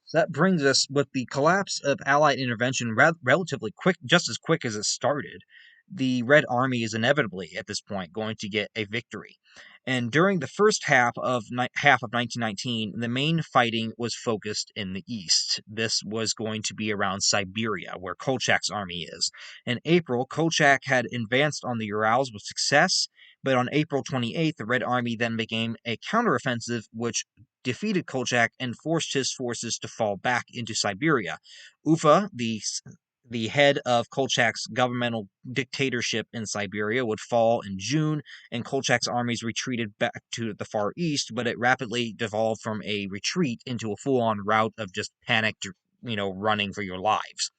So that brings us with the collapse of Allied intervention relatively quick, just as quick as it started. The Red Army is inevitably at this point going to get a victory. And during the first half of 1919, the main fighting was focused in the east. This was going to be around Siberia, where Kolchak's army is. In April, Kolchak had advanced on the Urals with success, but on April 28th, the Red Army then began a counteroffensive, which defeated Kolchak and forced his forces to fall back into Siberia. Ufa, the head of Kolchak's governmental dictatorship in Siberia, would fall in June, and Kolchak's armies retreated back to the Far East, but it rapidly devolved from a retreat into a full-on rout of just panicked, running for your lives.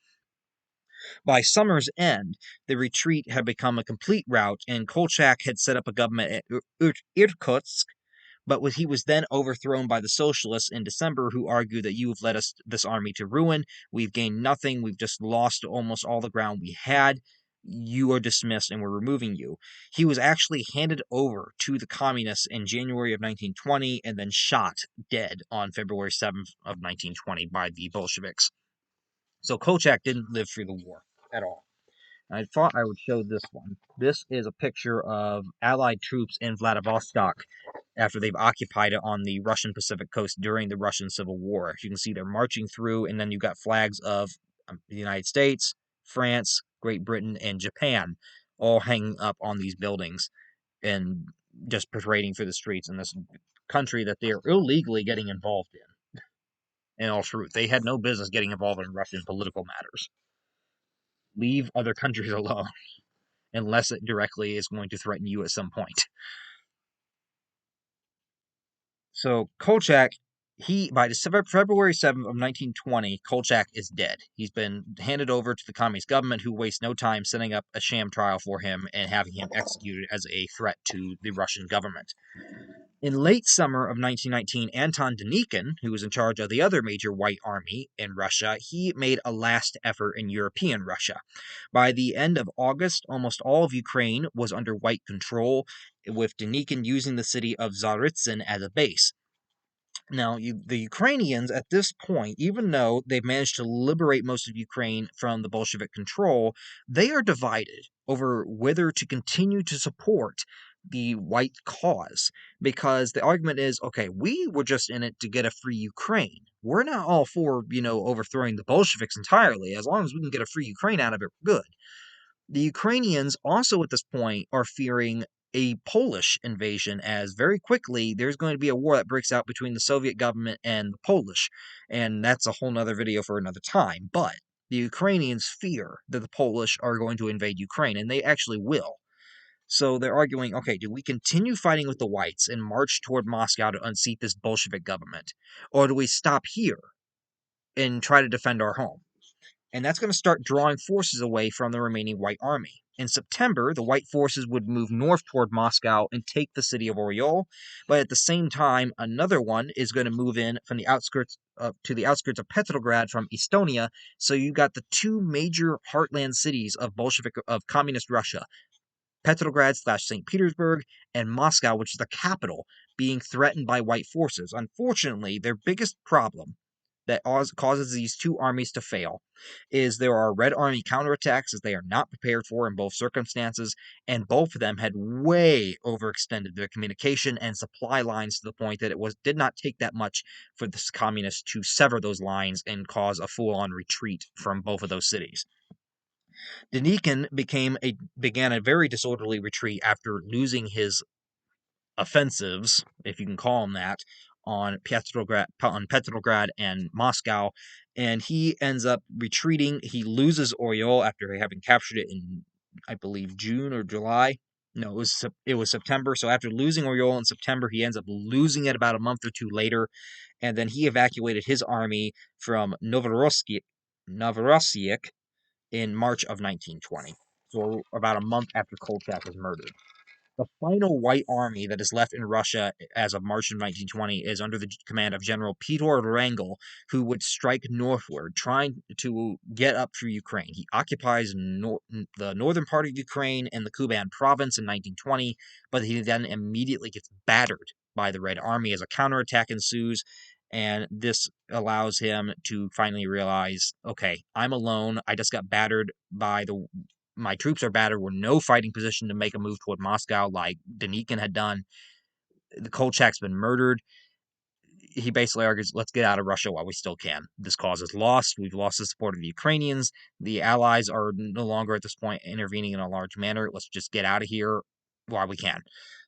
By summer's end, the retreat had become a complete rout, and Kolchak had set up a government at Irkutsk, but he was then overthrown by the Socialists in December, who argued that you have led this army to ruin. We've gained nothing. We've just lost almost all the ground we had. You are dismissed, and we're removing you. He was actually handed over to the communists in January of 1920 and then shot dead on February 7th of 1920 by the Bolsheviks. So Kolchak didn't live through the war at all. I thought I would show this one. This is a picture of Allied troops in Vladivostok after they've occupied it on the Russian Pacific coast during the Russian Civil War. As you can see, they're marching through, and then you've got flags of the United States, France, Great Britain, and Japan all hanging up on these buildings and just parading through the streets in this country that they are illegally getting involved in. In all truth, they had no business getting involved in Russian political matters. Leave other countries alone, unless it directly is going to threaten you at some point. So Kolchak, by February 7th of 1920, Kolchak is dead. He's been handed over to the communist government, who wastes no time setting up a sham trial for him and having him executed as a threat to the Russian government. In late summer of 1919, Anton Denikin, who was in charge of the other major White Army in Russia, he made a last effort in European Russia. By the end of August, almost all of Ukraine was under White control, with Denikin using the city of Tsaritsyn as a base. Now, the Ukrainians at this point, even though they've managed to liberate most of Ukraine from the Bolshevik control, they are divided over whether to continue to support the white cause. Because the argument is, okay, we were just in it to get a free Ukraine. We're not all for, overthrowing the Bolsheviks entirely. As long as we can get a free Ukraine out of it, we're good. The Ukrainians also at this point are fearing a Polish invasion, as very quickly there's going to be a war that breaks out between the Soviet government and the Polish. And that's a whole nother video for another time. But the Ukrainians fear that the Polish are going to invade Ukraine, and they actually will. So they're arguing, okay, do we continue fighting with the whites and march toward Moscow to unseat this Bolshevik government? Or do we stop here and try to defend our home? And that's going to start drawing forces away from the remaining white army. In September, the white forces would move north toward Moscow and take the city of Oryol, but at the same time, another one is going to move in from the outskirts to the outskirts of Petrograd from Estonia. So you got the two major heartland cities of communist Russia, Petrograd/St. Petersburg, and Moscow, which is the capital, being threatened by white forces. Unfortunately, their biggest problem that causes these two armies to fail is there are Red Army counterattacks that they are not prepared for in both circumstances, and both of them had way overextended their communication and supply lines to the point that did not take that much for the communists to sever those lines and cause a full-on retreat from both of those cities. Denikin began a very disorderly retreat after losing his offensives, if you can call them that, on Petrograd and Moscow, and he ends up retreating. He loses Oryol after having captured it in, I believe, June or July. No, it was September. So after losing Oryol in September, he ends up losing it about a month or two later, and then he evacuated his army from Novorossiysk in March of 1920. So about a month after Kolchak was murdered. The final white army that is left in Russia as of March of 1920 is under the command of General Peter Wrangel, who would strike northward, trying to get up through Ukraine. He occupies the northern part of Ukraine and the Kuban province in 1920, but he then immediately gets battered by the Red Army as a counterattack ensues, and this allows him to finally realize, okay, I'm alone. I just got battered by my troops are battered. We're no fighting position to make a move toward Moscow like Denikin had done. The Kolchak's been murdered. He basically argues, let's get out of Russia while we still can. This cause is lost. We've lost the support of the Ukrainians. The Allies are no longer at this point intervening in a large manner. Let's just get out of here while we can.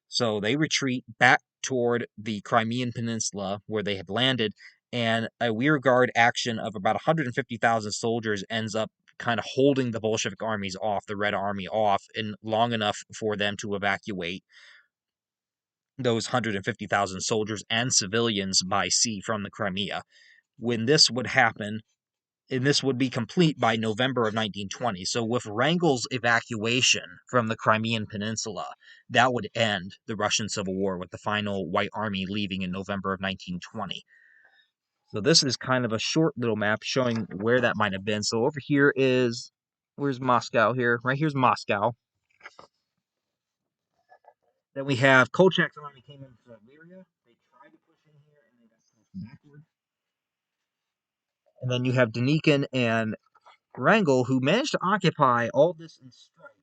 So they retreat back toward the Crimean Peninsula where they had landed, and a rearguard action of about 150,000 soldiers ends up kind of holding the Bolshevik armies off, the Red Army off, and long enough for them to evacuate those 150,000 soldiers and civilians by sea from the Crimea. When this would happen, and this would be complete by November of 1920. So, with Wrangel's evacuation from the Crimean Peninsula, that would end the Russian Civil War with the final White Army leaving in November of 1920. So, this is kind of a short little map showing where that might have been. So, over here is, where's Moscow here? Right here's Moscow. Then we have Kolchak's army came in from Siberia. They tried to push in here and they got pushed backward. And then you have Denikin and Wrangel, who managed to occupy all this in stripes.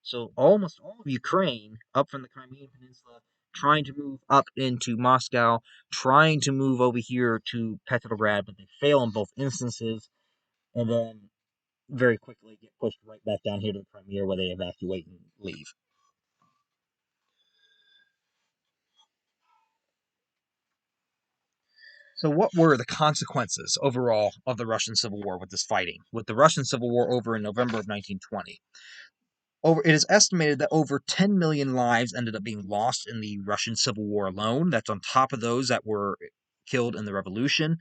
So almost all of Ukraine, up from the Crimean Peninsula, trying to move up into Moscow, trying to move over here to Petrograd, but they fail in both instances, and then very quickly get pushed right back down here to the Crimea where they evacuate and leave. So, what were the consequences overall of the Russian Civil War with this fighting? With the Russian Civil War over in November of 1920, it is estimated that over 10 million lives ended up being lost in the Russian Civil War alone. That's on top of those that were killed in the revolution.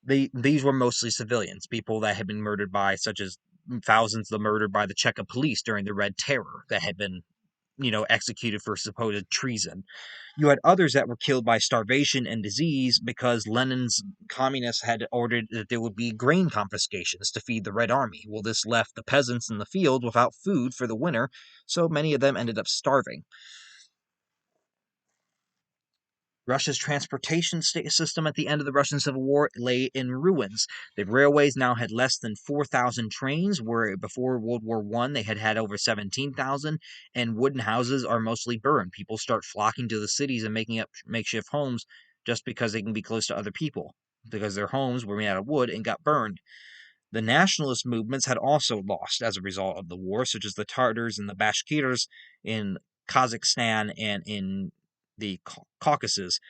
These were mostly civilians, people that had been murdered by, such as thousands of murdered by the Cheka police during the Red Terror that had been executed for supposed treason. You had others that were killed by starvation and disease because Lenin's communists had ordered that there would be grain confiscations to feed the Red Army. Well, this left the peasants in the field without food for the winter, so many of them ended up starving. Russia's transportation system at the end of the Russian Civil War lay in ruins. The railways now had less than 4,000 trains, where before World War I they had over 17,000, and wooden houses are mostly burned. People start flocking to the cities and making up makeshift homes just because they can be close to other people, because their homes were made out of wood and got burned. The nationalist movements had also lost as a result of the war, such as the Tartars and the Bashkirs in Kazakhstan and in the Caucasus.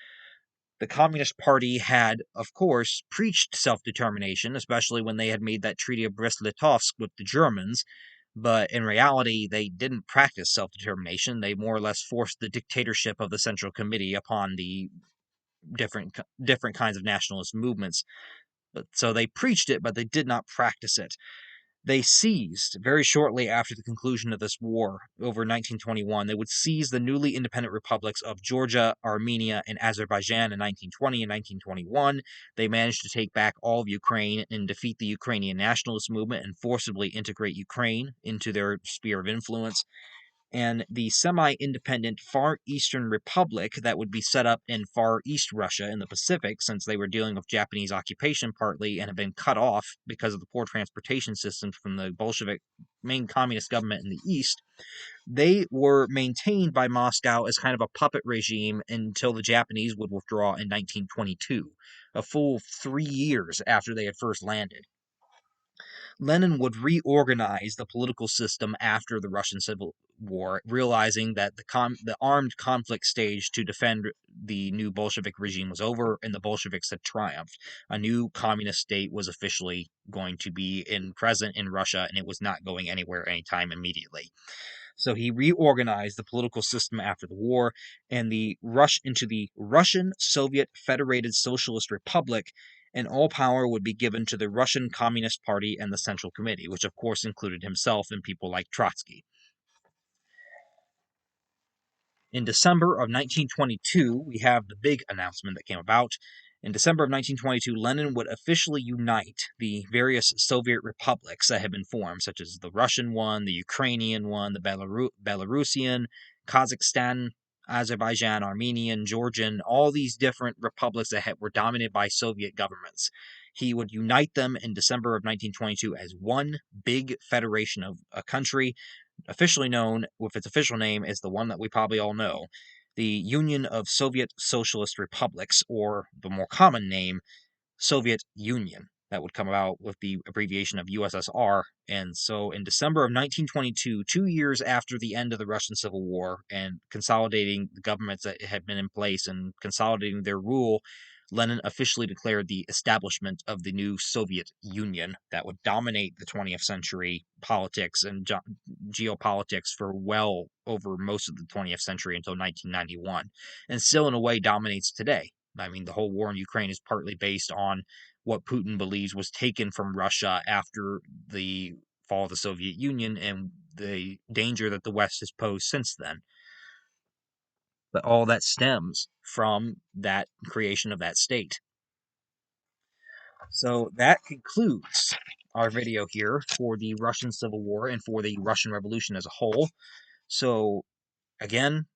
The Communist Party had, of course, preached self-determination, especially when they had made that Treaty of Brest-Litovsk with the Germans, but in reality, they didn't practice self-determination. They more or less forced the dictatorship of the Central Committee upon the different kinds of nationalist movements. So they preached it, but they did not practice it. They seized, very shortly after the conclusion of this war, over 1921, they would seize the newly independent republics of Georgia, Armenia, and Azerbaijan in 1920 and 1921. They managed to take back all of Ukraine and defeat the Ukrainian nationalist movement and forcibly integrate Ukraine into their sphere of influence. And the semi-independent Far Eastern Republic that would be set up in Far East Russia in the Pacific, since they were dealing with Japanese occupation partly and have been cut off because of the poor transportation systems from the Bolshevik main communist government in the East, they were maintained by Moscow as kind of a puppet regime until the Japanese would withdraw in 1922, a full 3 years after they had first landed. Lenin would reorganize the political system after the Russian Civil War, realizing that the armed conflict stage to defend the new Bolshevik regime was over and the Bolsheviks had triumphed. A new communist state was officially going to be present in Russia, and it was not going anywhere anytime immediately. So he reorganized the political system after the war, and the rush into the Russian Soviet Federated Socialist Republic, and all power would be given to the Russian Communist Party and the Central Committee, which of course included himself and people like Trotsky. In December of 1922, we have the big announcement that came about. In December of 1922, Lenin would officially unite the various Soviet republics that had been formed, such as the Russian one, the Ukrainian one, the Belarusian, Kazakhstan, Azerbaijan, Armenian, Georgian, all these different republics that were dominated by Soviet governments. He would unite them in December of 1922 as one big federation of a country, officially known with its official name is the one that we probably all know, the Union of Soviet Socialist Republics, or the more common name, Soviet Union. That would come about with the abbreviation of USSR. And so in December of 1922, 2 years after the end of the Russian Civil War and consolidating the governments that had been in place and consolidating their rule, Lenin officially declared the establishment of the new Soviet Union that would dominate the 20th century politics and geopolitics for well over most of the 20th century until 1991, and still in a way dominates today. I mean, the whole war in Ukraine is partly based on what Putin believes was taken from Russia after the fall of the Soviet Union and the danger that the West has posed since then. But all that stems from that creation of that state. So that concludes our video here for the Russian Civil War and for the Russian Revolution as a whole. So again,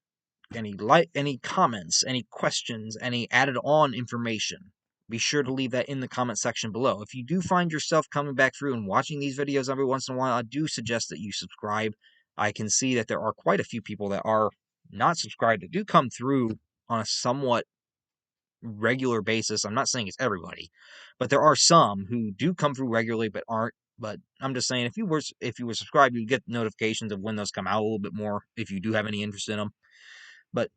any comments, any questions, any added on information, be sure to leave that in the comment section below. If you do find yourself coming back through and watching these videos every once in a while, I do suggest that you subscribe. I can see that there are quite a few people that are not subscribed that do come through on a somewhat regular basis. I'm not saying it's everybody, but there are some who do come through regularly but aren't. But I'm just saying, if you were subscribed, you'd get notifications of when those come out a little bit more if you do have any interest in them. But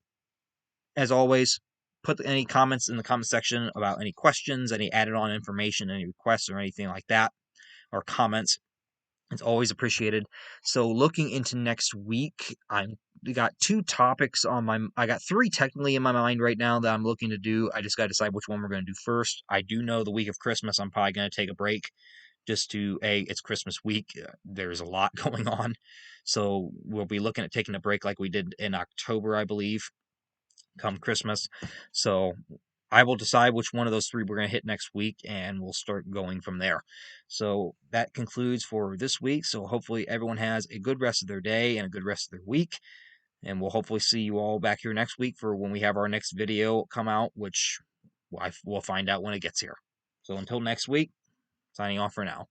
as always, put any comments in the comment section about any questions, any added on information, any requests or anything like that, or comments. It's always appreciated. So looking into next week, we got I got three technically in my mind right now that I'm looking to do. I just got to decide which one we're going to do first. I do know the week of Christmas, I'm probably going to take a break just it's Christmas week. There's a lot going on. So we'll be looking at taking a break like we did in October, I believe, come Christmas. So I will decide which one of those three we're going to hit next week, and we'll start going from there. So that concludes for this week. So hopefully everyone has a good rest of their day and a good rest of their week. And we'll hopefully see you all back here next week for when we have our next video come out, which we'll find out when it gets here. So until next week, signing off for now.